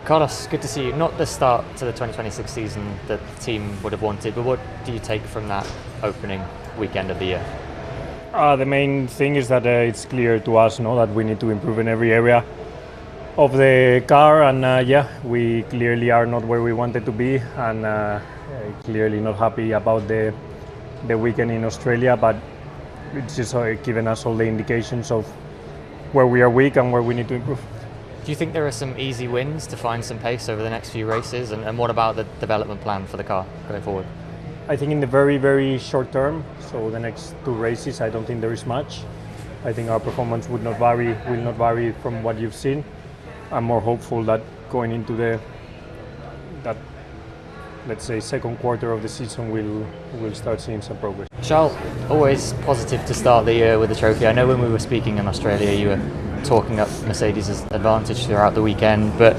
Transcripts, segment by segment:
Carlos, good to see you. Not the start to the 2026 season that the team would have wanted, but what do you take from that opening weekend of the year? The main thing is that it's clear to us, that we need to improve in every area of the car, and we clearly are not where we wanted to be, and clearly not happy about the weekend in Australia, but it's just given us all the indications of where we are weak and where we need to improve. Do you think there are some easy wins to find some pace over the next few races, and what about the development plan for the car going forward? I think in the very, very short term, so the next two races, I don't think there is much. I think our performance will not vary from what you've seen. I'm more hopeful that going into that let's say second quarter of the season we'll start seeing some progress. Charles, always positive to start the year with the trophy. I know when we were speaking in Australia you were talking up Mercedes' advantage throughout the weekend, but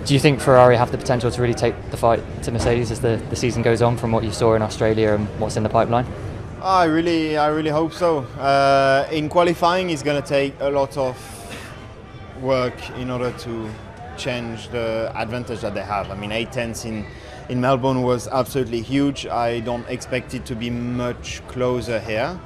do you think Ferrari have the potential to really take the fight to Mercedes as the season goes on, from what you saw in Australia and what's in the pipeline? I really hope so. In qualifying, it's going to take a lot of work in order to change the advantage that they have. I mean, 8/10 in Melbourne was absolutely huge. I don't expect it to be much closer here.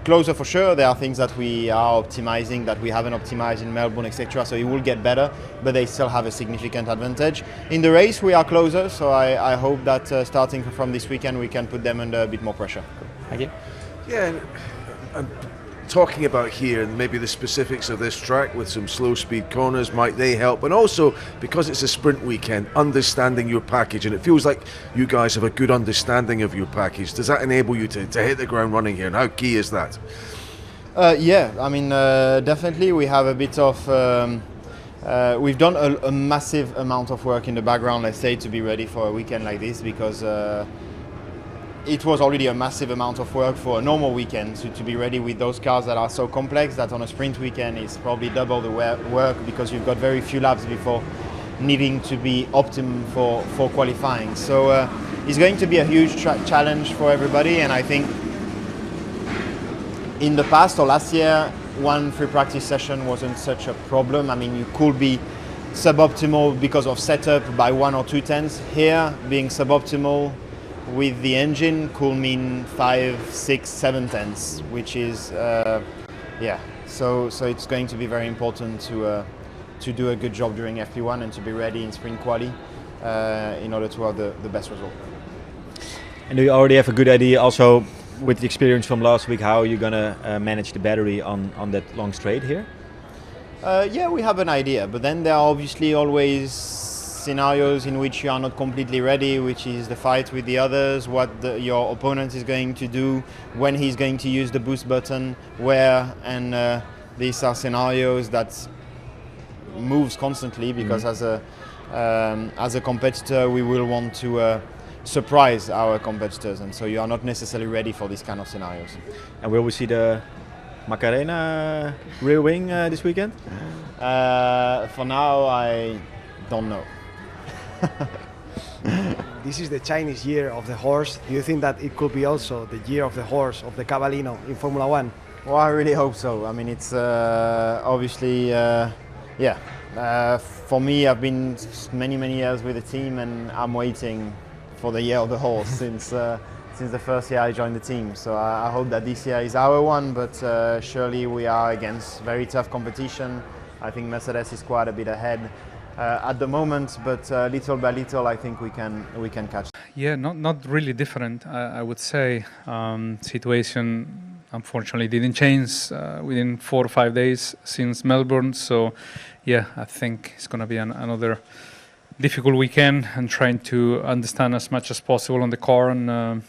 Closer for sure. There are things that we are optimizing that we haven't optimized in Melbourne, etc. So it will get better, but they still have a significant advantage. In the race, we are closer. So I hope that starting from this weekend, we can put them under a bit more pressure. Thank you. Yeah, and talking about here and maybe the specifics of this track with some slow speed corners, might they help? And also, because it's a sprint weekend, understanding your package, and it feels like you guys have a good understanding of your package. Does that enable you to hit the ground running here, and how key is that? Yeah, I mean, definitely we have a bit of we've done a massive amount of work in the background, let's say, to be ready for a weekend like this, because it was already a massive amount of work for a normal weekend, to be ready with those cars that are so complex that on a sprint weekend is probably double the work, because you've got very few laps before needing to be optimum for qualifying. So it's going to be a huge challenge for everybody, and I think in the past or last year, one free practice session wasn't such a problem. I mean, you could be suboptimal because of setup by 1 or 2 tenths. Here, being suboptimal with the engine could mean 5, 6, 7 tenths, which is So it's going to be very important to do a good job during FP1 and to be ready in sprint quali in order to have the best result. And do you already have a good idea also with the experience from last week how you're gonna manage the battery on that long straight here? Yeah, we have an idea, but then there are obviously always scenarios in which you are not completely ready, which is the fight with the others, what your opponent is going to do, when he's going to use the boost button, where, and these are scenarios that moves constantly, because as a competitor we will want to surprise our competitors, and so you are not necessarily ready for these kind of scenarios. And will we see the Macarena rear wing this weekend? For now, I don't know. This is the Chinese year of the horse. Do you think that it could be also the year of the horse, of the Cavallino in Formula One? Well, I really hope so. I mean, it's obviously, for me, I've been many years with the team, and I'm waiting for the year of the horse since the first year I joined the team. So I hope that this year is our one, but surely we are against very tough competition. I think Mercedes is quite a bit ahead at the moment, but little by little I think we can catch. Yeah, not really different, I would say. Situation unfortunately didn't change within 4 or 5 days since Melbourne, so yeah, I think it's going to be another difficult weekend, and trying to understand as much as possible on the car, and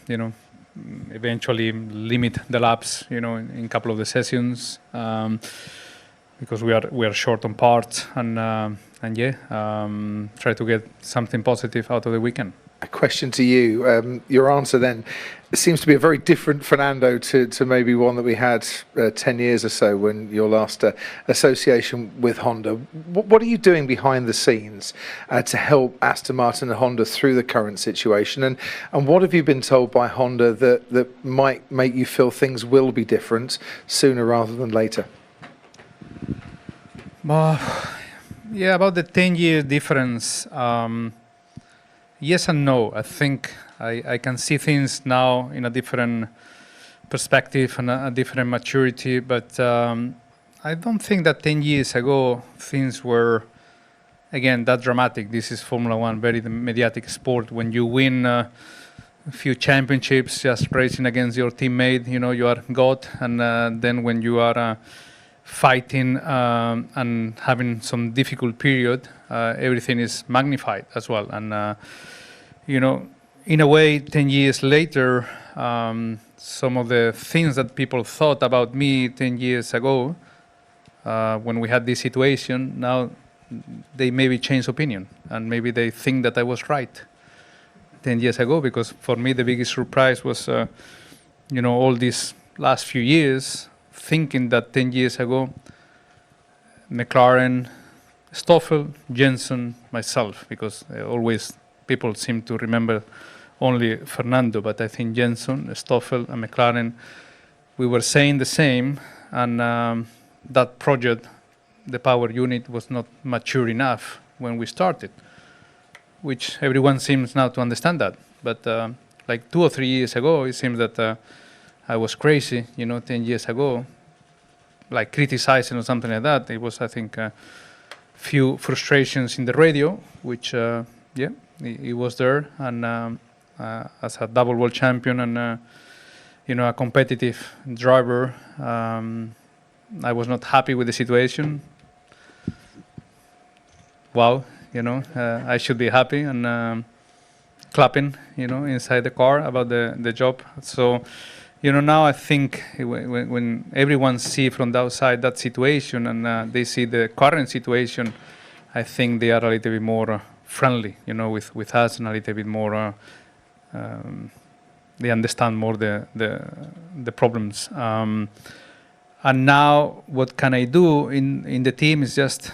eventually limit the laps, in a couple of the sessions, because we are short on parts, and try to get something positive out of the weekend. A question to you. Your answer then seems to be a very different Fernando to maybe one that we had 10 years or so when your last association with Honda. What are you doing behind the scenes to help Aston Martin and Honda through the current situation? And what have you been told by Honda that might make you feel things will be different sooner rather than later? Yeah, about the 10-year difference. Yes and no. I think I can see things now in a different perspective and a different maturity, but I don't think that 10 years ago things were, again, that dramatic. This is Formula One, very mediatic sport. When you win a few championships just racing against your teammate, you are God. And then when you are fighting and having some difficult period, everything is magnified as well. And, in a way, 10 years later, some of the things that people thought about me 10 years ago, when we had this situation, now they maybe change opinion, and maybe they think that I was right 10 years ago, because for me the biggest surprise was, all these last few years, thinking that 10 years ago, McLaren, Stoffel, Jenson, myself, because always people seem to remember only Fernando, but I think Jenson, Stoffel, and McLaren, we were saying the same, and that project, the power unit, was not mature enough when we started, which everyone seems now to understand that. But like 2 or 3 years ago, it seems that I was crazy, 10 years ago, like criticizing or something like that. It was, I think, a few frustrations in the radio, which, it was there. And as a double world champion and, a competitive driver, I was not happy with the situation. Wow, I should be happy and clapping, inside the car about the job. So, now I think when everyone see from the outside that situation and they see the current situation, I think they are a little bit more friendly, with us, and a little bit more. They understand more the problems. And now, what can I do in the team is just,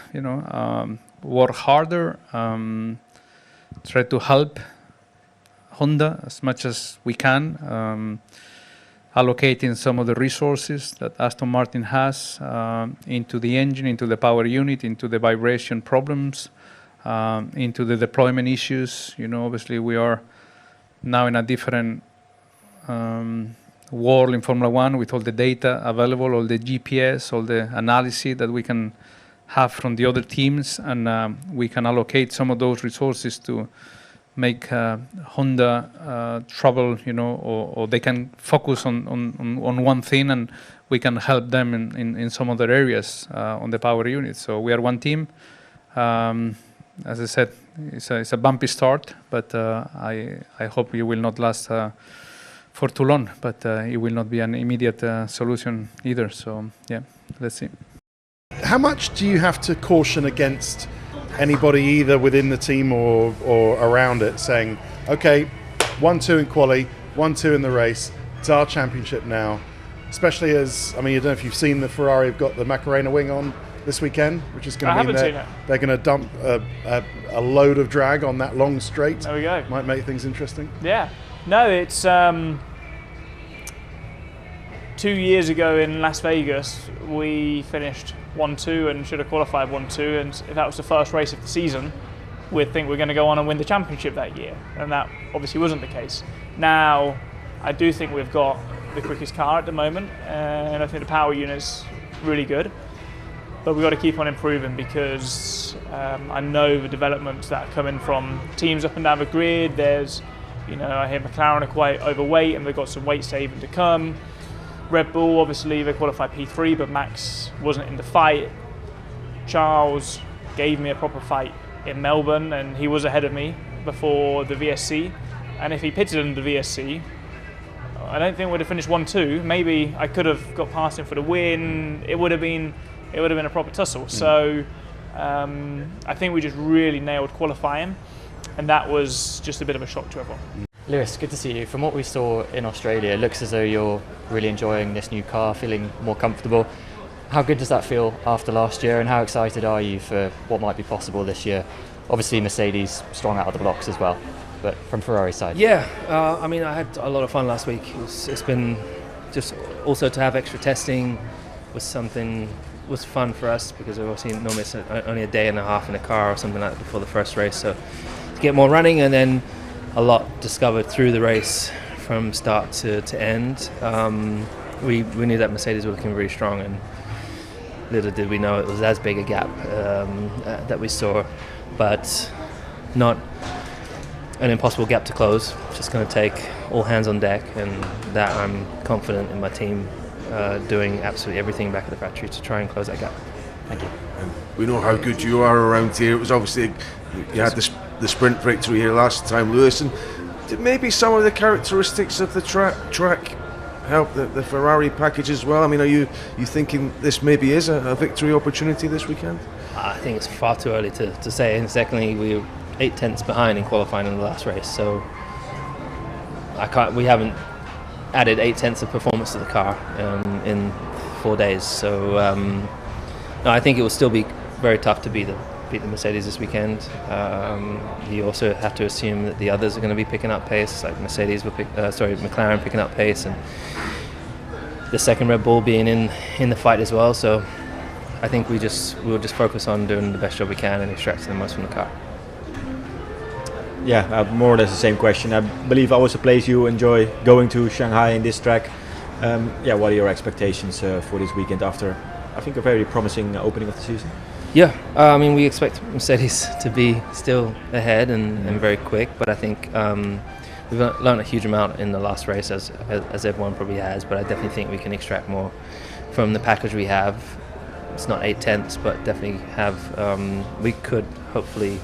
work harder, try to help Honda as much as we can, allocating some of the resources that Aston Martin has into the engine, into the power unit, into the vibration problems, into the deployment issues. Obviously we are now in a different world in Formula One, with all the data available, all the GPS, all the analysis that we can have from the other teams, and we can allocate some of those resources to make Honda trouble, or they can focus on one thing, and we can help them in some other areas on the power unit. So we are one team. As I said, it's a bumpy start, but I hope it will not last for too long, but it will not be an immediate solution either. So yeah, let's see. How much do you have to caution against anybody either within the team or around it saying, okay, 1-2 in quali, 1-2 in the race, it's our championship now, especially as, I don't know if you've seen the Ferrari have got the Macarena wing on this weekend, which is going to mean they're going to dump a load of drag on that long straight. There we go. Might make things interesting. Yeah. No, it's 2 years ago in Las Vegas, we finished 1-2 and should have qualified 1-2, and if that was the first race of the season, we'd think we're going to go on and win the championship that year, and that obviously wasn't the case. Now, I do think we've got the quickest car at the moment, and I think the power unit's really good, but we've got to keep on improving, because I know the developments that are coming from teams up and down the grid. There's, I hear McLaren are quite overweight and they've got some weight saving to come. Red Bull, obviously, they qualified P3, but Max wasn't in the fight. Charles gave me a proper fight in Melbourne, and he was ahead of me before the VSC. And if he pitted under the VSC, I don't think we'd have finished 1-2. Maybe I could have got past him for the win. It would have been a proper tussle. So I think we just really nailed qualifying, and that was just a bit of a shock to everyone. Lewis, good to see you. From what we saw in Australia, it looks as though you're really enjoying this new car, feeling more comfortable. How good does that feel after last year, and how excited are you for what might be possible this year? Obviously Mercedes strong out of the blocks as well, but from Ferrari's side. Yeah, I had a lot of fun last week. It's been just also to have extra testing was something was fun for us because we obviously normally it's only a day and a half in a car or something like that before the first race. So to get more running and then a lot discovered through the race from start to end. We knew that Mercedes were looking very strong, and little did we know it was as big a gap that we saw, but not an impossible gap to close. It's just going to take all hands on deck, and that I'm confident in my team doing absolutely everything back at the factory to try and close that gap. Thank you. We know how good you are around here. It was obviously, you had the sprint victory here last time, Lewis, and did maybe some of the characteristics of the track help the Ferrari package as well? I mean, are you thinking this maybe is a victory opportunity this weekend? I think it's far too early to say, and secondly, we were 8 tenths behind in qualifying in the last race, so we haven't added 8 tenths of performance to the car in 4 days, so no, I think it will still be very tough to beat the Mercedes this weekend. You also have to assume that the others are going to be picking up pace, like McLaren picking up pace, and the second Red Bull being in the fight as well. So I think we'll just focus on doing the best job we can and extracting the most from the car. Yeah, more or less the same question. I believe always a place you enjoy going to, Shanghai, in this track. What are your expectations for this weekend after, I think, a very promising opening of the season? Yeah, I mean, we expect Mercedes to be still ahead and very quick, but I think we've learned a huge amount in the last race, as everyone probably has, but I definitely think we can extract more from the package we have. It's not 8 tenths, but definitely we could hopefully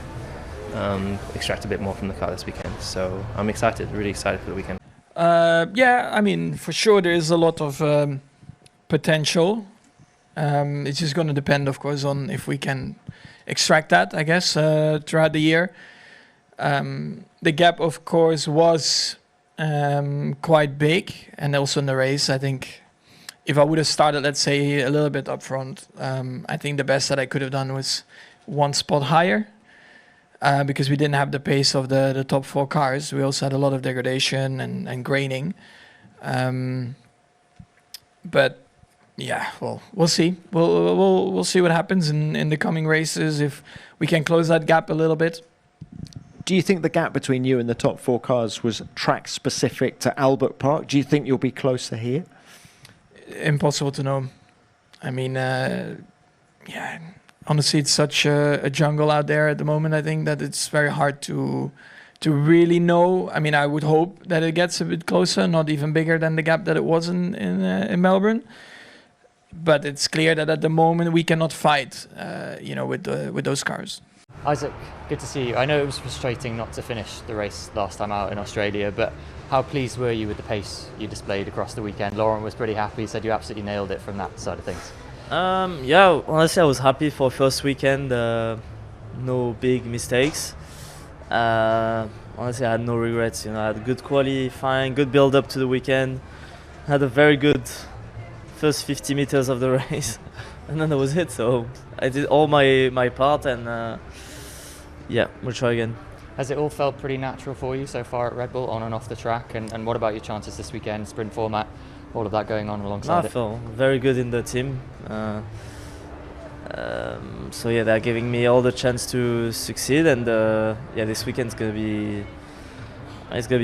extract a bit more from the car this weekend. So I'm excited, really excited for the weekend. I mean, for sure there is a lot of potential. It's just going to depend, of course, on if we can extract that, I guess, throughout the year. The gap, of course, was quite big, and also in the race, I think if I would have started, let's say, a little bit up front, I think the best that I could have done was 1 spot higher, because we didn't have the pace of the top 4 cars. We also had a lot of degradation and graining. But yeah, well, we'll see. We'll see what happens in the coming races, if we can close that gap a little bit. Do you think the gap between you and the top 4 cars was track specific to Albert Park? Do you think you'll be closer here? Impossible to know. I mean, honestly, it's such a jungle out there at the moment. I think that it's very hard to really know. I mean, I would hope that it gets a bit closer, not even bigger than the gap that it was in Melbourne. But it's clear that at the moment we cannot fight, with those cars. Isaac, good to see you. I know it was frustrating not to finish the race last time out in Australia, but how pleased were you with the pace you displayed across the weekend? Laurent was pretty happy, said you absolutely nailed it from that side of things. Honestly, I was happy for first weekend. No big mistakes. Honestly, I had no regrets. I had good qualifying, good build up to the weekend. Had a very good first 50 meters of the race, and then that was it. So I did all my part, and we'll try again. Has it all felt pretty natural for you so far at Red Bull, on and off the track? And what about your chances this weekend, sprint format, all of that going on alongside it? I feel very good in the team. They're giving me all the chance to succeed, and this weekend's gonna be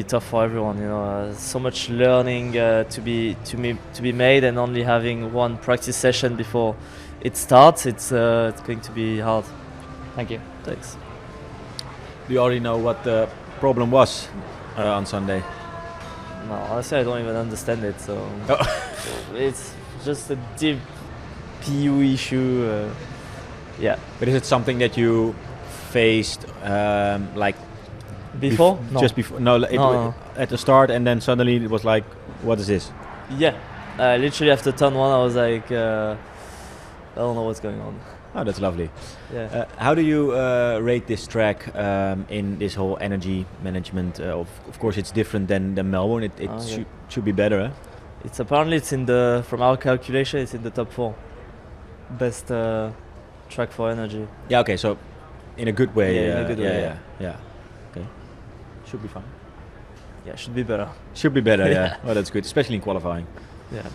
tough for everyone. So much learning to be made, and only having 1 practice session before it starts. It's going to be hard. Thank you. Thanks. Do you already know what the problem was on Sunday? No, honestly, I don't even understand it. So it's just a deep PU issue. But is it something that you faced before? No. Just before? No, at the start, and then suddenly it was like, what is this? Yeah, literally after turn 1, I was like, I don't know what's going on. Oh, that's lovely. Yeah. How do you rate this track in this whole energy management? Of course, it's different than Melbourne. It should be better. Eh? It's apparently from our calculation, it's in the top 4 best track for energy. Yeah. Okay. So, in a good way. Yeah, in a good way. Yeah. Okay. Should be fine. Yeah, should be better. Should be better. Yeah. Well, that's good, especially in qualifying. Yeah.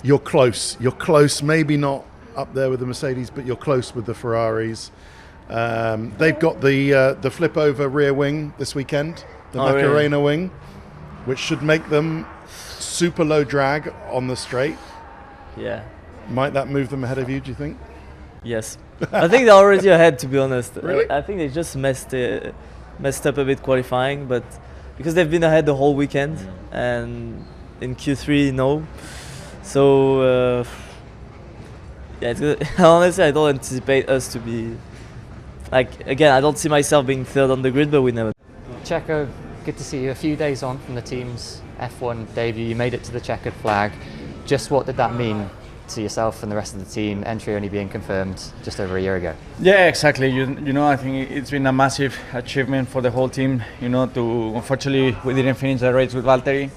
You're close. Maybe not up there with the Mercedes, but you're close with the Ferraris. They've got the flip over rear wing this weekend, the Macarena wing, which should make them super low drag on the straight. Yeah. Might that move them ahead of you, do you think? Yes. I think they're already ahead, to be honest. Really? I think they just messed up a bit qualifying, but because they've been ahead the whole weekend, and in Q3, no. So, yeah, it's good. Honestly, I don't anticipate us to be, like, again, I don't see myself being third on the grid, but we never. Checo, good to see you. A few days on from the team's F1 debut, you made it to the checkered flag. Just what did that mean to yourself and the rest of the team, entry only being confirmed just over a year ago? Yeah, exactly. You know, I think it's been a massive achievement for the whole team. You know, unfortunately we didn't finish the race with Valtteri,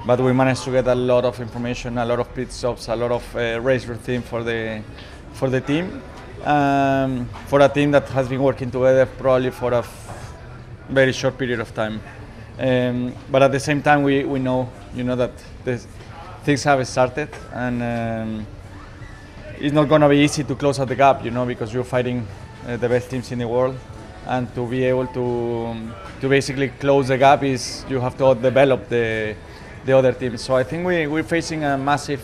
but we managed to get a lot of information, a lot of pit stops, a lot of race routine for the team, for a team that has been working together probably for a very short period of time. But at the same time, we know, you know, that things have started, and it's not going to be easy to close out the gap, you know, because you're fighting the best teams in the world, and to be able to basically close the gap is you have to develop the other teams. So I think we're facing a massive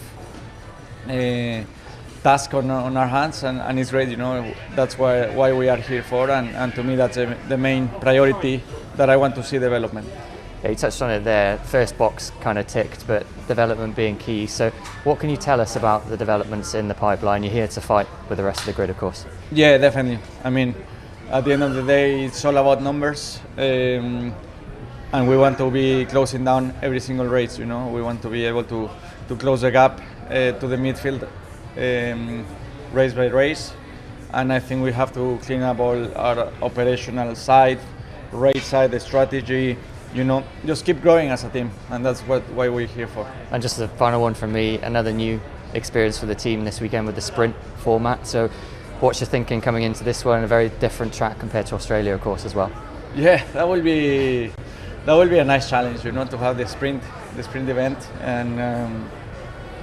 task on our hands, and it's great, you know. That's why we are here for, and to me that's the main priority that I want to see development. Yeah, you touched on it there. First box kind of ticked, but development being key. So what can you tell us about the developments in the pipeline? You're here to fight with the rest of the grid, of course. Yeah, definitely. I mean, at the end of the day, it's all about numbers, and we want to be closing down every single race, you know. We want to be able to close the gap to the midfield race by race, and I think we have to clean up all our operational side, race side, the strategy, you know, just keep growing as a team, and that's why we're here for. And just the final one from me, another new experience for the team this weekend with the sprint format. So what's your thinking coming into this one? A very different track compared to Australia, of course, as well. Yeah, that will be a nice challenge, you know, to have the sprint event, and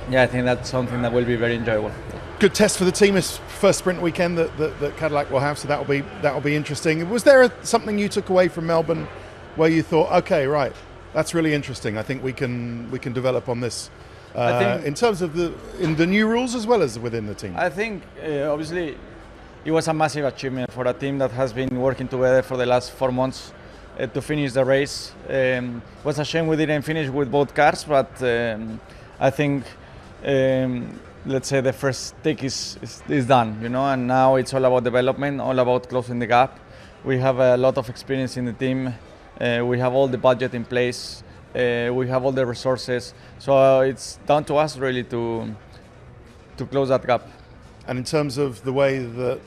yeah, I think that's something that will be very enjoyable. Good test for the team, this first sprint weekend that Cadillac will have, so that'll be interesting. Was there something you took away from Melbourne where you thought, okay, right, that's really interesting, I think we can develop on this in terms of the new rules as well as within the team? I think obviously it was a massive achievement for a team that has been working together for the last 4 months to finish the race. It was a shame we didn't finish with both cars, but I think let's say the first take is done, you know, and now it's all about development, all about closing the gap. We have a lot of experience in the team. We have all the budget in place. We have all the resources. So it's down to us really to close that gap. And in terms of the way that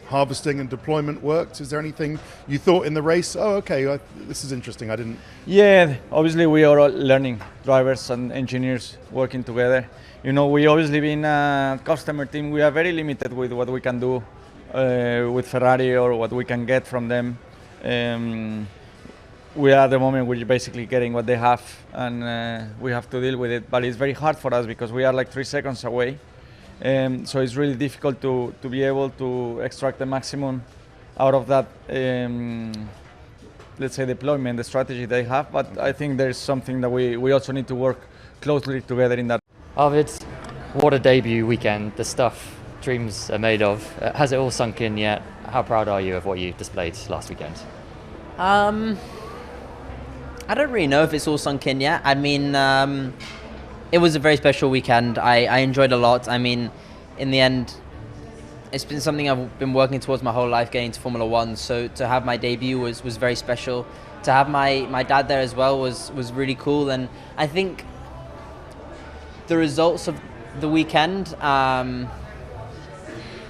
harvesting and deployment worked, is there anything you thought in the race, oh, okay, this is interesting, I didn't... Yeah, obviously we are all learning, drivers and engineers working together. You know, we obviously being a customer team, we are very limited with what we can do with Ferrari or what we can get from them. We are at the moment we're basically getting what they have, and we have to deal with it. But it's very hard for us because we are like 3 seconds away. So it's really difficult to be able to extract the maximum out of that, let's say, deployment, the strategy they have. But I think there's something that we also need to work closely together in that. Arvid, what a debut weekend. The stuff dreams are made of. Has it all sunk in yet? How proud are you of what you displayed last weekend? I don't really know if it's all sunk in yet. I mean, it was a very special weekend. I enjoyed a lot. I mean, in the end, it's been something I've been working towards my whole life, getting to Formula One. So to have my debut was very special. To have my dad there as well was really cool. And I think the results of the weekend, I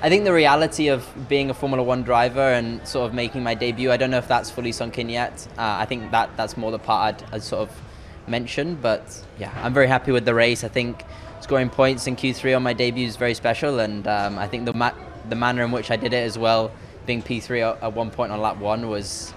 think the reality of being a Formula One driver and sort of making my debut, I don't know if that's fully sunk in yet. I think that's more the part I'd sort of mentioned, but yeah, I'm very happy with the race. I think scoring points in Q3 on my debut is very special, and I think the manner in which I did it as well, being P3 at one point on lap 1 was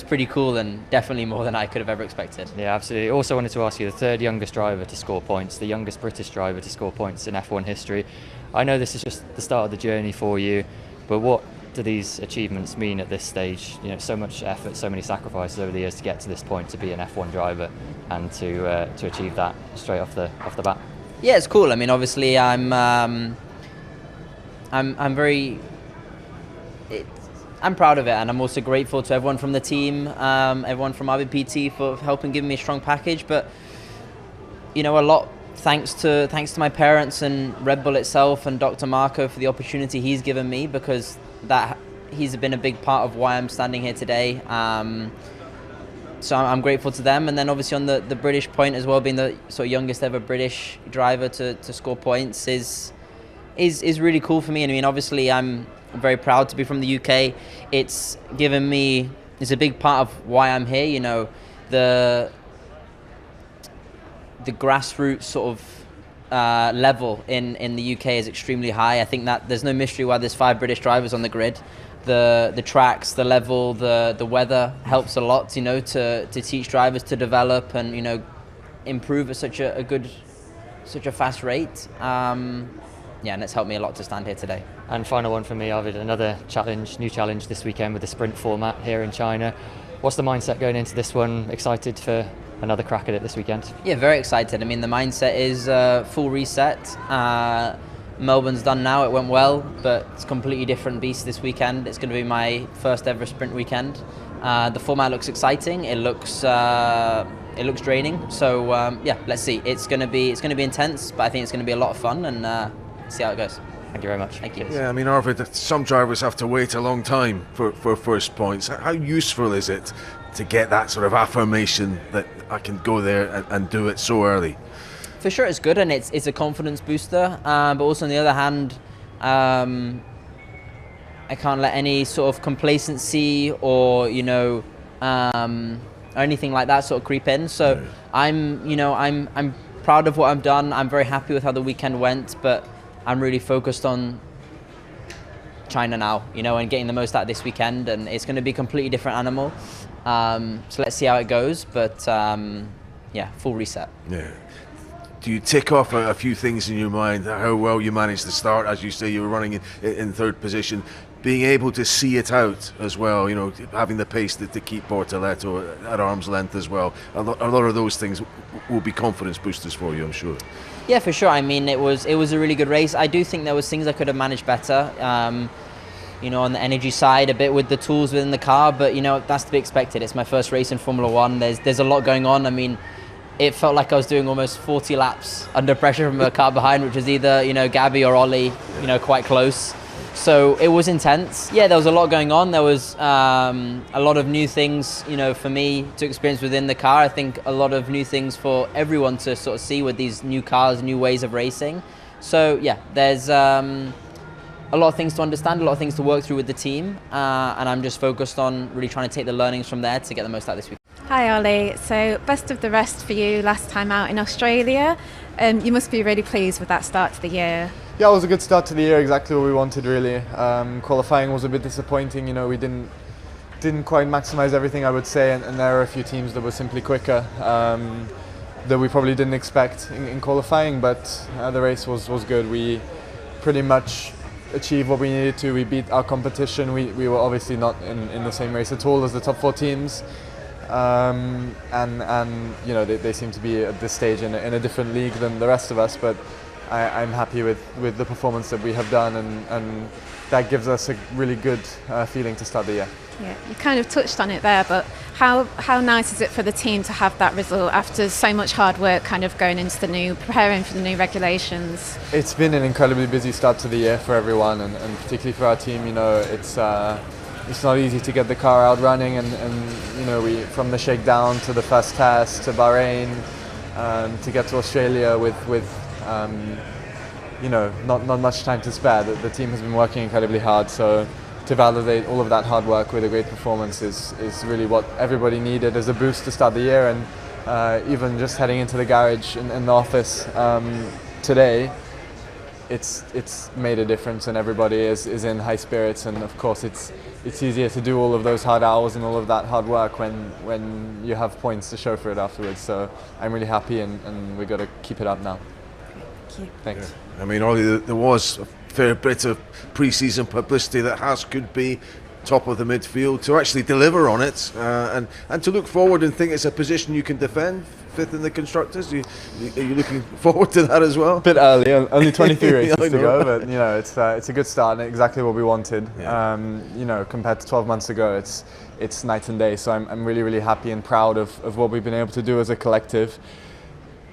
pretty cool, and definitely more than I could have ever expected. Yeah, absolutely. Also wanted to ask you, the third youngest driver to score points, the youngest British driver to score points in F1 history. I know this is just the start of the journey for you, but what do these achievements mean at this stage? You know, so much effort, so many sacrifices over the years to get to this point, to be an F1 driver, and to achieve that straight off the bat. Yeah, it's cool. I mean, obviously, I'm very. I'm proud of it, and I'm also grateful to everyone from the team, everyone from RBPT for helping give me a strong package. But you know, a lot thanks to my parents and Red Bull itself and Dr. Marco for the opportunity he's given me, because that he's been a big part of why I'm standing here today. So I'm grateful to them, and then obviously on the British point as well, being the sort of youngest ever British driver to score points is really cool for me. And I mean, obviously I'm very proud to be from the UK. It's a big part of why I'm here. You know, the grassroots sort of level in the UK is extremely high. I think that there's no mystery why there's 5 British drivers on the grid. The tracks, the level, the weather helps a lot, you know, to teach drivers to develop and, you know, improve at such a fast rate. Yeah, and it's helped me a lot to stand here today. And final one for me, Arvid, another new challenge this weekend with the sprint format here in China. What's the mindset going into this one? Excited for another crack at it this weekend? Yeah, very excited. I mean, the mindset is full reset. Melbourne's done now, it went well, but it's a completely different beast this weekend. It's going to be my first ever sprint weekend. The format looks exciting. It looks draining. So yeah, let's see. It's going to be intense, but I think it's going to be a lot of fun, and see how it goes. Thank you very much. Thank you. Yeah, I mean, Arvid, some drivers have to wait a long time for first points. How useful is it to get that sort of affirmation that I can go there and do it so early? For sure, it's good, and it's a confidence booster. But also on the other hand, I can't let any sort of complacency or or anything like that sort of creep in. So I'm proud of what I've done. I'm very happy with how the weekend went, but I'm really focused on China now, and getting the most out of this weekend. And it's going to be a completely different animal. So let's see how it goes. But yeah, full reset. Yeah. Do you tick off a few things in your mind? How well you managed to start, as you say, you were running in third position, being able to see it out as well. Having the pace to keep Bortoletto at arm's length as well. A lot of those things will be confidence boosters for you, I'm sure. Yeah, for sure. I mean, it was a really good race. I do think there was things I could have managed better. On the energy side, a bit with the tools within the car, but that's to be expected. It's my first race in Formula One. There's a lot going on. I mean, it felt like I was doing almost 40 laps under pressure from a car behind, which was either Gabby or Ollie, quite close. So it was intense. Yeah, there was a lot going on. There was a lot of new things, for me to experience within the car. I think a lot of new things for everyone to sort of see with these new cars, new ways of racing. So yeah, there's a lot of things to understand, a lot of things to work through with the team, and I'm just focused on really trying to take the learnings from there to get the most out of this week. Hi Ollie, so best of the rest for you last time out in Australia. You must be really pleased with that start to the year. Yeah, it was a good start to the year, exactly what we wanted really. Qualifying was a bit disappointing, we didn't quite maximise everything, I would say, and there are a few teams that were simply quicker that we probably didn't expect in qualifying, but the race was good. We pretty much achieved what we needed to. We beat our competition. We were obviously not in the same race at all as the top 4 teams. And they seem to be at this stage in a different league than the rest of us, but I'm happy with the performance that we have done, and that gives us a really good feeling to start the year. Yeah, you kind of touched on it there, but how nice is it for the team to have that result after so much hard work kind of going into preparing for the new regulations? It's been an incredibly busy start to the year for everyone, and particularly for our team. It's not easy to get the car out running, and we from the shakedown to the first test to Bahrain, to get to Australia with not much time to spare. The team has been working incredibly hard, so to validate all of that hard work with a great performance is really what everybody needed as a boost to start the year. And even just heading into the garage in the office today, it's made a difference, and everybody is in high spirits. And of course it's easier to do all of those hard hours and all of that hard work when you have points to show for it afterwards. So I'm really happy, and we've got to keep it up now. Thank you. Thanks. I mean, Ollie, there was a fair bit of pre-season publicity that Haas could be top of the midfield. To actually deliver on it and to look forward and think it's a position you can defend, fifth in the constructors. Are you looking forward to that as well? A bit early, only 23 races I to know. go, but you know it's a good start and exactly what we wanted. Yeah. You know, compared to 12 months ago, it's night and day. So I'm really, really happy and proud of what we've been able to do as a collective.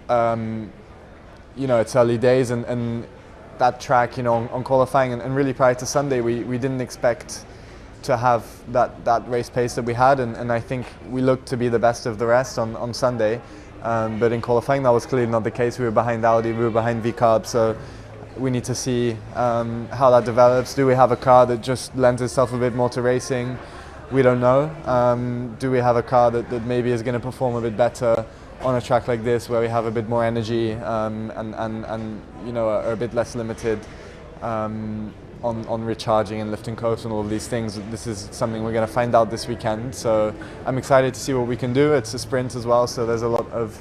You know, it's early days and that track, you know, on qualifying and really prior to Sunday, we didn't expect to have that race pace that we had, and I think we looked to be the best of the rest on Sunday. But in qualifying, that was clearly not the case. We were behind Audi, we were behind VCARB, so we need to see how that develops. Do we have a car that just lends itself a bit more to racing? We don't know. Do we have a car that maybe is going to perform a bit better on a track like this, where we have a bit more energy and you know, are a bit less limited on recharging and lifting coast and all of these things? This is something we're going to find out this weekend. So I'm excited to see what we can do. It's a sprint as well, so there's a lot of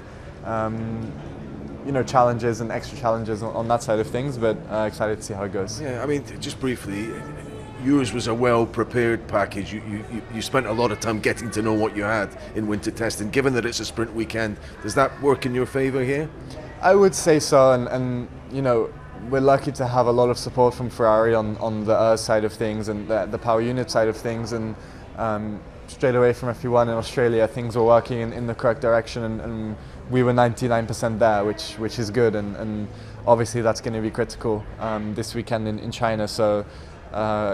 you know, challenges and extra challenges on that side of things, but excited to see how it goes. Yeah, I mean, just briefly, yours was a well-prepared package. You spent a lot of time getting to know what you had in winter testing. Given that it's a sprint weekend, does that work in your favour here? I would say so, and you know, we're lucky to have a lot of support from Ferrari on the side of things and the power unit side of things, and straight away from F1 in Australia, things were working in the correct direction, and we were 99% there, which is good, and obviously that's going to be critical this weekend in China. So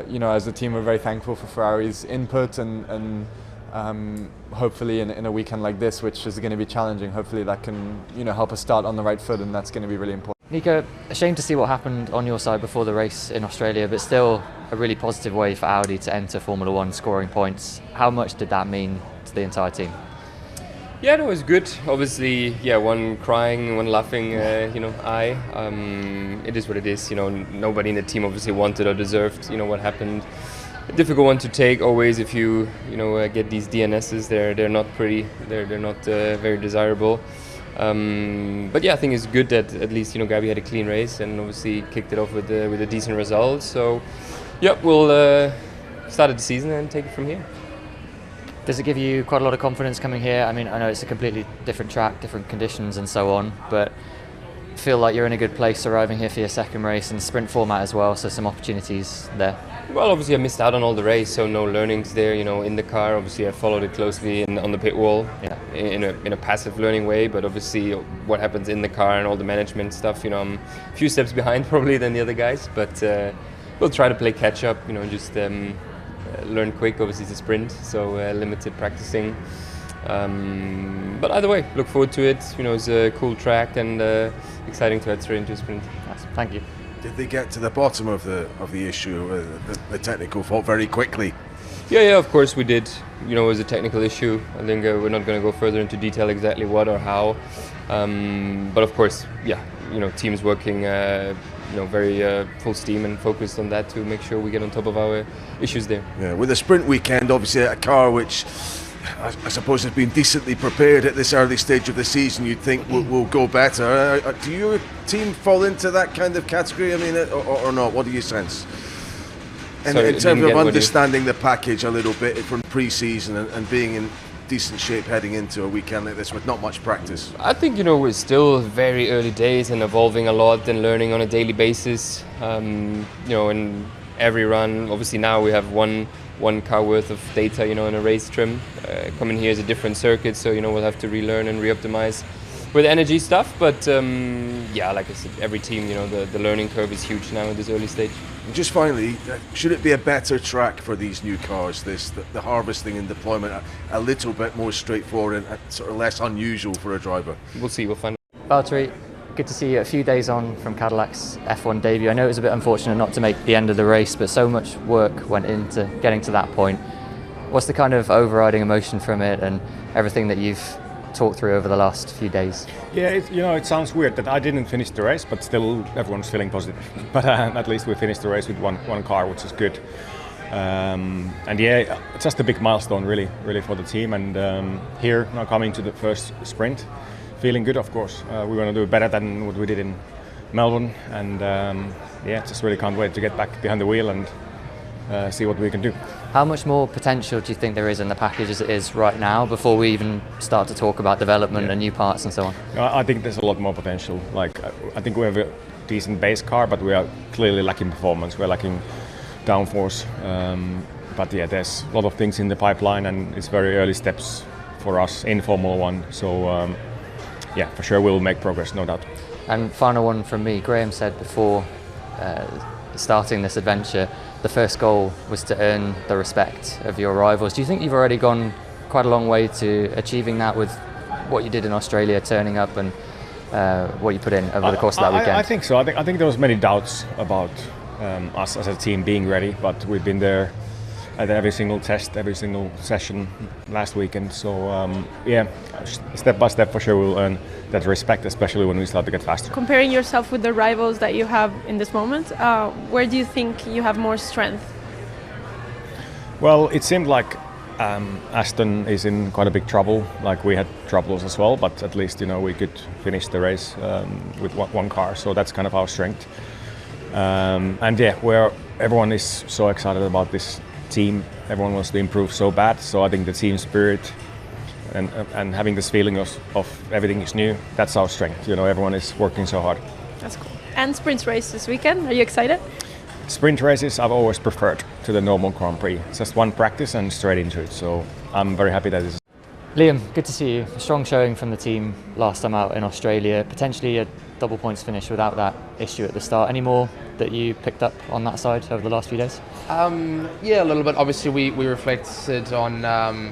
you know, as a team, we're very thankful for Ferrari's input, and hopefully in a weekend like this, which is going to be challenging, hopefully that can, you know, help us start on the right foot, and that's going to be really important. Nico, a shame to see what happened on your side before the race in Australia, but still a really positive way for Audi to enter Formula One, scoring points. How much did that mean to the entire team? Yeah, no, it was good. Obviously, yeah, one crying, one laughing, you know, it is what it is. You know, nobody in the team obviously wanted or deserved, you know, what happened. A difficult one to take always if you know, get these DNSs. They're not pretty. They're not very desirable. But yeah, I think it's good that at least, you know, Gabi had a clean race and obviously kicked it off with a decent result. So yeah, we'll start the season and take it from here. Does it give you quite a lot of confidence coming here? I mean, I know it's a completely different track, different conditions and so on, but feel like you're in a good place arriving here for your second race and sprint format as well, so some opportunities there. Well, obviously I missed out on all the race, so no learnings there, you know, in the car. Obviously I followed it closely on the pit wall, yeah, in a passive learning way, but obviously what happens in the car and all the management stuff, you know, I'm a few steps behind probably than the other guys, but we'll try to play catch up, you know, just learn quick. Obviously it's a sprint, so limited practicing. But either way, look forward to it. You know, it's a cool track and exciting to head straight into a sprint. Thank you. Did they get to the bottom of the issue, the technical fault, very quickly? Yeah, of course we did. You know, it was a technical issue. I think we're not going to go further into detail exactly what or how. But of course, yeah, you know, teams working, you know, very full steam and focused on that to make sure we get on top of our issues there. Yeah, with a sprint weekend, obviously a car which I suppose has been decently prepared at this early stage of the season, you'd think will go better. Do your team fall into that kind of category? I mean, or not? What do you sense? And in terms of understanding the package a little bit from pre-season and being in decent shape heading into a weekend like this with not much practice? I think, you know, we're still very early days and evolving a lot and learning on a daily basis. You know, in every run, obviously now we have one car worth of data, you know, in a race trim. Coming here is a different circuit, so, you know, we'll have to relearn and re-optimize with energy stuff. But yeah, like I said, every team, you know, the learning curve is huge now at this early stage. And just finally, should it be a better track for these new cars, the harvesting and deployment, a little bit more straightforward and sort of less unusual for a driver? We'll see, we'll find out. Valtteri, good to see you a few days on from Cadillac's F1 debut. I know it was a bit unfortunate not to make the end of the race, but so much work went into getting to that point. What's the kind of overriding emotion from it and everything that you've talked through over the last few days? Yeah, you know, it sounds weird that I didn't finish the race, but still everyone's feeling positive. But at least we finished the race with one car, which is good. And yeah, it's just a big milestone, really for the team. And here, now coming to the first sprint, feeling good, of course. We want to do better than what we did in Melbourne, and just really can't wait to get back behind the wheel and see what we can do. How much more potential do you think there is in the package as it is right now before we even start to talk about development and new parts and so on? I think there's a lot more potential. Like I think we have a decent base car, but we are clearly lacking performance. We're lacking downforce. But yeah, there's a lot of things in the pipeline, and it's very early steps for us in Formula One. So for sure we'll make progress, no doubt. And final one from me. Graham said before starting this adventure, the first goal was to earn the respect of your rivals. Do you think you've already gone quite a long way to achieving that with what you did in Australia, turning up, and what you put in over the course of that weekend? I think so. I think there was many doubts about us as a team being ready, but we've been there at every single test, every single session last weekend. So step by step for sure we'll earn that respect, especially when we start to get faster. Comparing yourself with the rivals that you have in this moment, where do you think you have more strength? Well, it seemed like Aston is in quite a big trouble. Like we had troubles as well, but at least we could finish the race with one car. So that's kind of our strength. Where everyone is so excited about this team, everyone wants to improve so bad. So I think the team spirit and having this feeling of everything is new, that's our strength. Everyone is working so hard. That's cool. And sprint race this weekend, are you excited? Sprint races I've always preferred to the normal Grand Prix. It's just one practice and straight into it. So I'm very happy that this is. Liam, good to see you. A strong showing from the team last time out in Australia. Potentially a double points finish without that issue at the start. Any more that you picked up on that side over the last few days? A little bit. Obviously, we reflected on,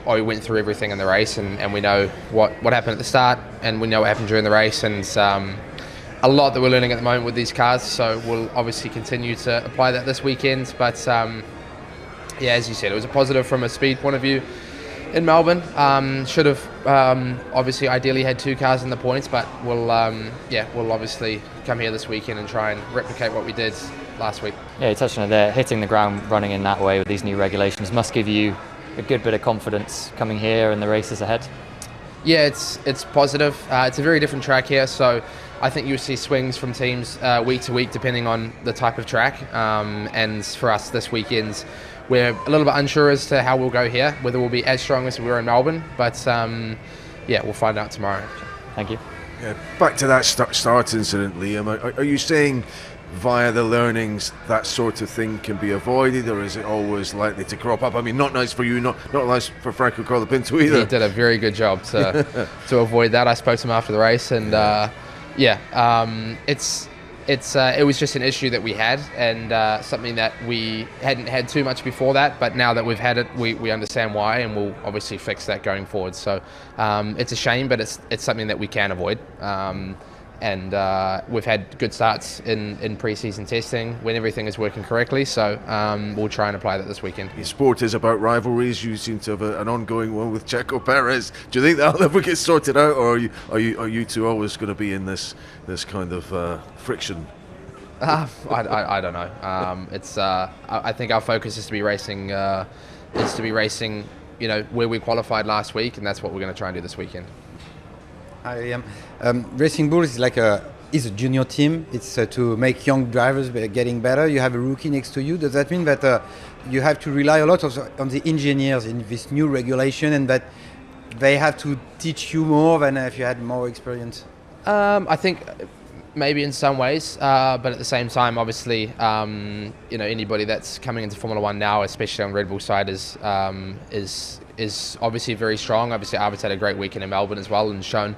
we went through everything in the race, and we know what happened at the start, and we know what happened during the race, and a lot that we're learning at the moment with these cars. So we'll obviously continue to apply that this weekend. But as you said, it was a positive from a speed point of view. In Melbourne, should have obviously ideally had two cars in the points, but we'll obviously come here this weekend and try and replicate what we did last week. Yeah, you touched on it there. Hitting the ground running in that way with these new regulations must give you a good bit of confidence coming here and the races ahead. Yeah, it's positive. It's a very different track here, so I think you'll see swings from teams week to week depending on the type of track. And for us this weekend, we're a little bit unsure as to how we'll go here, whether we'll be as strong as we were in Melbourne, but we'll find out tomorrow. Thank you. Yeah, back to that start incident, Liam. Are you saying via the learnings that sort of thing can be avoided, or is it always likely to crop up? I mean, not nice for you, not nice for Franco Colapinto either. He did a very good job to avoid that. I spoke to him after the race, and it was just an issue that we had, and something that we hadn't had too much before that, but now that we've had it, we understand why, and we'll obviously fix that going forward. So it's a shame, but it's something that we can avoid. And we've had good starts in pre-season testing when everything is working correctly, so we'll try and apply that this weekend. Your sport is about rivalries. You seem to have an ongoing one with Checo Perez. Do you think that'll ever get sorted out, or are you two always going to be in this kind of friction? I don't know. I think our focus is to be racing, where we qualified last week, and that's what we're going to try and do this weekend. I am. Racing Bull is is a junior team. It's to make young drivers getting better. You have a rookie next to you. Does that mean that you have to rely a lot on the engineers in this new regulation, and that they have to teach you more than if you had more experience? I think maybe in some ways, but at the same time, obviously, anybody that's coming into Formula One now, especially on Red Bull side, is obviously very strong. Obviously, Arvid's had a great weekend in Melbourne as well and shown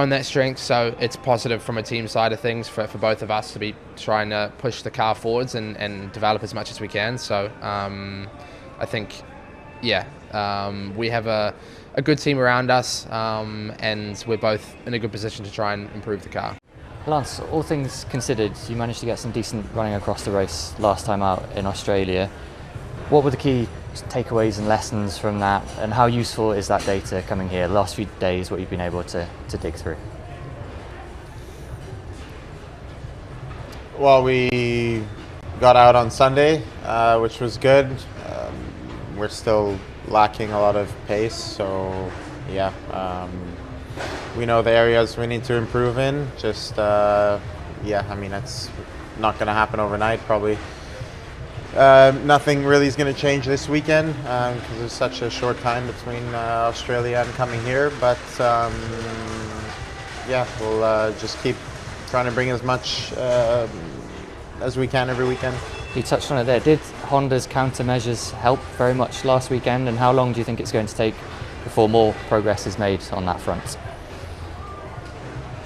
that strength. So it's positive from a team side of things for both of us to be trying to push the car forwards and develop as much as we can. So I think, we have a good team around us, and we're both in a good position to try and improve the car. Lance, all things considered, you managed to get some decent running across the race last time out in Australia. What were the key takeaways and lessons from that, and how useful is that data coming here, the last few days, what you've been able to dig through? Well, we got out on Sunday, which was good. We're still lacking a lot of pace, so we know the areas we need to improve in. Just yeah, I mean, it's not going to happen overnight, probably. Nothing really is going to change this weekend because there's such a short time between Australia and coming here. But yeah, we'll just keep trying to bring as much as we can every weekend. You touched on it there. Did Honda's countermeasures help very much last weekend, and how long do you think it's going to take before more progress is made on that front?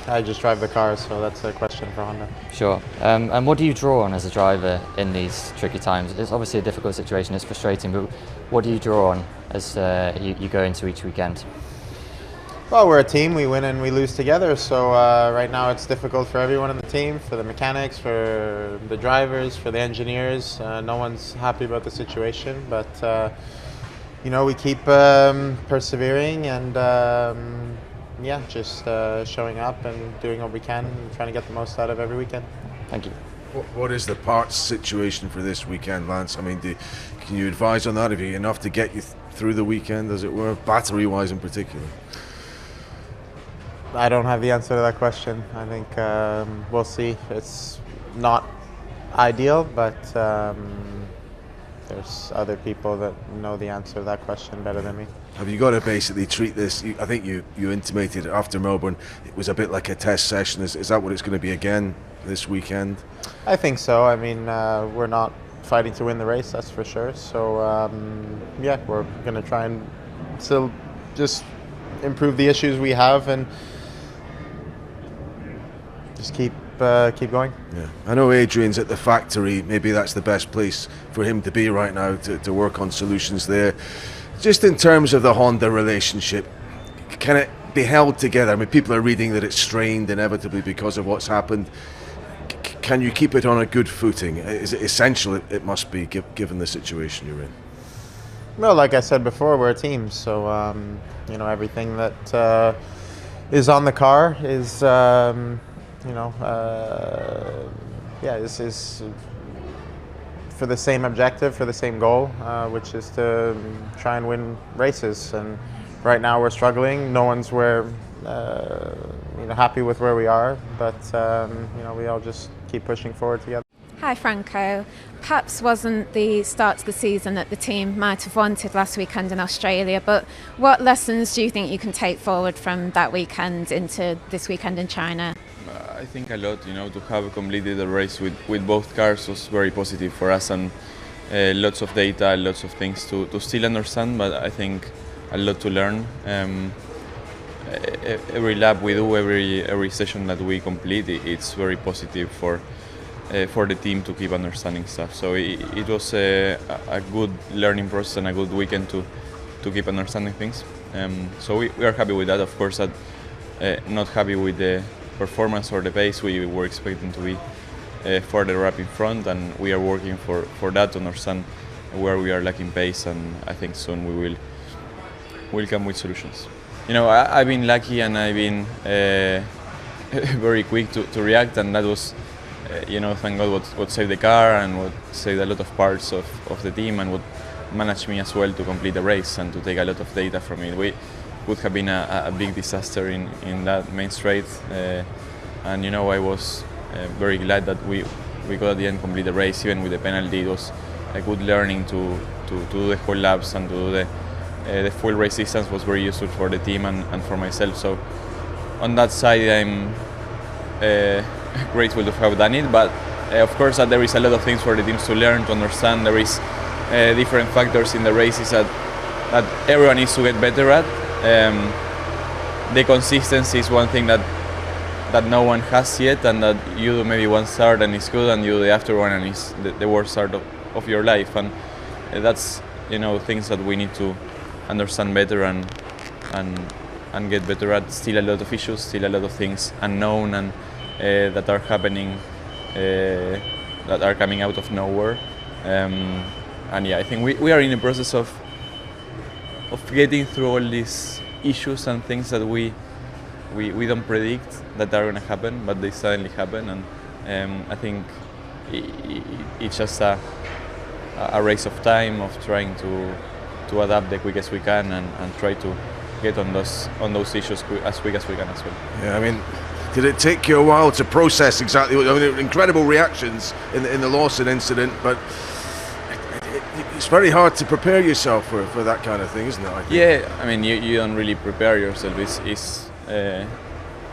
I just drive the car, so that's a question for Honda. Sure. And what do you draw on as a driver in these tricky times? It's obviously a difficult situation, it's frustrating, but what do you draw on as you go into each weekend? Well, we're a team. We win and we lose together. So right now it's difficult for everyone in the team, for the mechanics, for the drivers, for the engineers. No one's happy about the situation, but you know, we keep persevering and yeah, just showing up and doing what we can and trying to get the most out of every weekend. Thank you. What is the parts situation for this weekend, Lance? I mean, can you advise on that? Have you enough to get you through the weekend, as it were, battery-wise in particular? I don't have the answer to that question. I think we'll see. It's not ideal, but there's other people that know the answer to that question better than me. Have you got to basically treat this, I think you intimated after Melbourne, it was a bit like a test session. Is that what it's going to be again this weekend? I think so. I mean, we're not fighting to win the race, that's for sure. So, yeah, we're going to try and still just improve the issues we have and just keep going. Yeah, I know Adrian's at the factory. Maybe that's the best place for him to be right now to work on solutions there. Just in terms of the Honda relationship, can it be held together? I mean, people are reading that it's strained inevitably because of what's happened. Can you keep it on a good footing? Is it essential? It must be, given the situation you're in. Well, like I said before, we're a team, so you know, everything that is on the car is you know, yeah, this is for the same objective, for the same goal, which is to try and win races. And right now we're struggling. No one's you know, happy with where we are, but you know, we all just keep pushing forward together. Hi Franco. Perhaps wasn't the start to the season that the team might have wanted last weekend in Australia, but what lessons do you think you can take forward from that weekend into this weekend in China? I think a lot, you know, to have completed the race with both cars was very positive for us, and lots of data, lots of things to still understand, but I think a lot to learn. Every lap we do, every session that we complete, it's very positive for the team to keep understanding stuff. So it was a good learning process and a good weekend to keep understanding things. So we are happy with that. Of course, not happy with the performance or the pace. We were expecting to be further up in front, and we are working for that, to understand where we are lacking pace, and I think soon we'll come with solutions. You know, I've been lucky and I've been very quick to react, and that was you know, thank God what saved the car and what saved a lot of parts of the team, and what managed me as well to complete the race and to take a lot of data from it. We would have been a big disaster in that main straight, and you know, I was very glad that we got at the end complete the race. Even with the penalty, it was a good learning to do the whole laps, and to do the full race distance was very useful for the team and for myself. So on that side, I'm grateful to have done it, but of course that there is a lot of things for the teams to learn, to understand. There is different factors in the races that everyone needs to get better at. The consistency is one thing that no one has yet, and that you do maybe one start and it's good, and you do the after one and it's the worst start of your life, and that's, you know, things that we need to understand better and get better at. Still a lot of issues, still a lot of things unknown and that are happening, that are coming out of nowhere, and yeah, I think we are in the process of getting through all these issues and things that we don't predict that are going to happen, but they suddenly happen, and I think it's just a race of time, of trying to adapt the quickest we can and try to get on those issues as quick as we can as well. Yeah, I mean, Did it take you a while to process exactly what, I mean, incredible reactions in the Lawson incident, but it's very hard to prepare yourself for that kind of thing, isn't it? I think? Yeah, I mean, you don't really prepare yourself. It's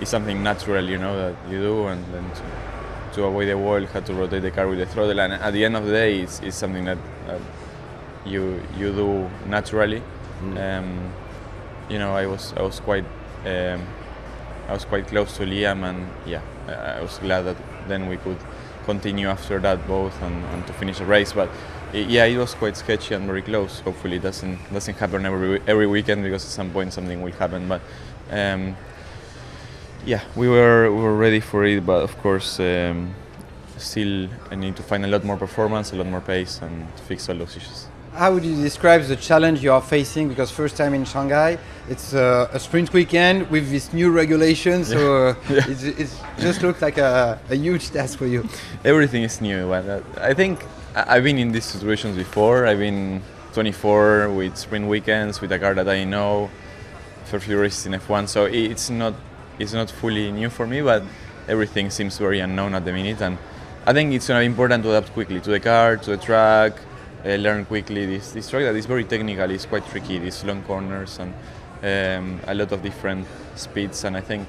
something natural, you know, that you do, and then to avoid the wall, you have to rotate the car with the throttle, and at the end of the day, it's something that you do naturally. You know, I was quite close to Liam, and yeah, I was glad that then we could continue after that both and to finish the race. But yeah, it was quite sketchy and very close. Hopefully, it doesn't happen every weekend, because at some point something will happen. But yeah, we were ready for it. But of course, still I need to find a lot more performance, a lot more pace, and fix all those issues. How would you describe the challenge you are facing? Because first time in Shanghai, it's a sprint weekend with this new regulation, so it just looks like a huge task for you. Everything is new, but I think I've been in these situations before. I've been 24 with sprint weekends with a car that I know, for a few races in F1, so it's not fully new for me, but everything seems very unknown at the minute, and I think it's going to be important to adapt quickly to the car, to the track. Learn quickly this track that is very technical, it's quite tricky, these long corners and a lot of different speeds, and I think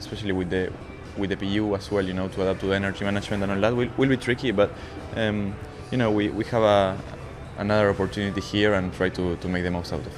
especially with the PU as well, you know, to adapt to the energy management and all that will be tricky, but you know, we have another opportunity here and try to make the most out of it.